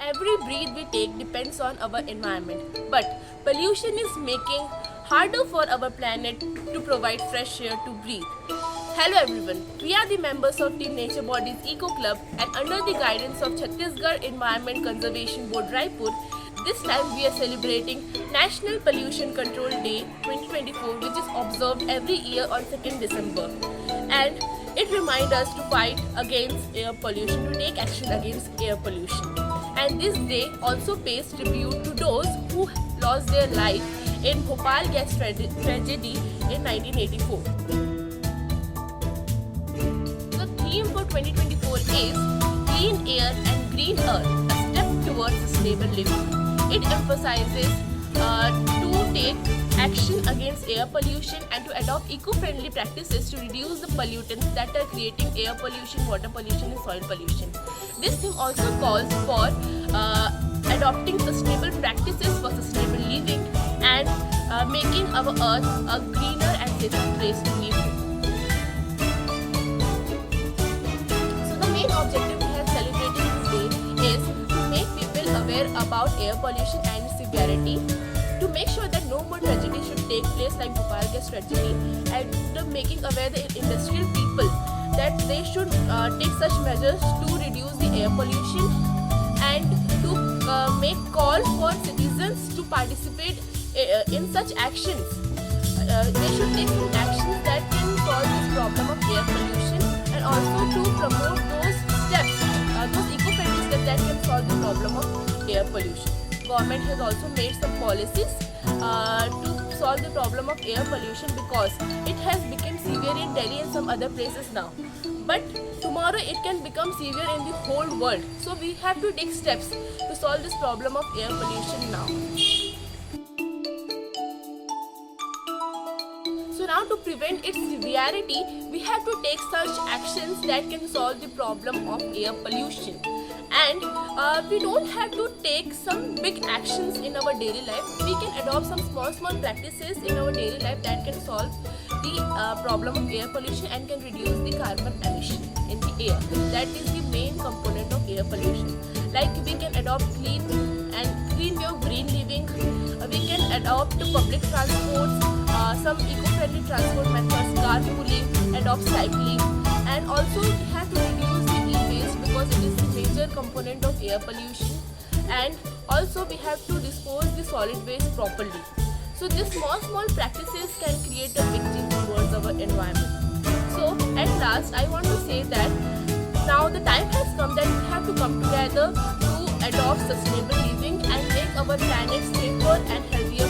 Every breath we take depends on our environment, but pollution is making harder for our planet to provide fresh air to breathe. Hello everyone, we are the members of Team Nature Bodies Eco Club, and under the guidance of Chhattisgarh Environment Conservation Board Raipur, this time we are celebrating National Pollution Control Day 2024, which is observed every year on 2nd December. And it reminds us to fight against air pollution, to take action against air pollution. And this day also pays tribute to those who lost their life in Bhopal gas tragedy in 1984. The theme for 2024 is Clean Air and Green Earth, a step towards sustainable living. It emphasizes to take action against air pollution and to adopt eco-friendly practices to reduce the pollutants that are creating air pollution, water pollution and soil pollution. This theme also calls for adopting sustainable practices for sustainable living and making our earth a greener and safer place to live in. So the main objective we have celebrating this day is to make people aware about air pollution and its severity, to make sure that no more tragedy should take place like Bhopal gas tragedy, and making aware the industrial people that they should take such measures to reduce the air pollution and to make call for citizens to participate in such actions. They should take some actions that can solve this problem of air pollution, and also to promote those steps, those eco-friendly steps that can solve the problem of air pollution. Government has also made some policies to solve the problem of air pollution, because it has become severe in Delhi and some other places now. But tomorrow it can become severe in the whole world. So we have to take steps to solve this problem of air pollution now. So now, to prevent its severity, we have to take such actions that can solve the problem of air pollution. And we don't have to take some big actions in our daily life. We can adopt some small practices in our daily life that can solve the problem of air pollution and can reduce the carbon emission in the air. That is the main component of air pollution. Like, we can adopt clean way of green living. We can adopt public transport, some eco-friendly transport methods, carpooling, adopt cycling, and also we have to reduce the e-waste because it is the major component of air pollution. And also we have to dispose the solid waste properly. So these small practices can create a big change towards our environment. So at last, I want to say that now the time has come that we have to come together to adopt sustainable living and make our planet safer and healthier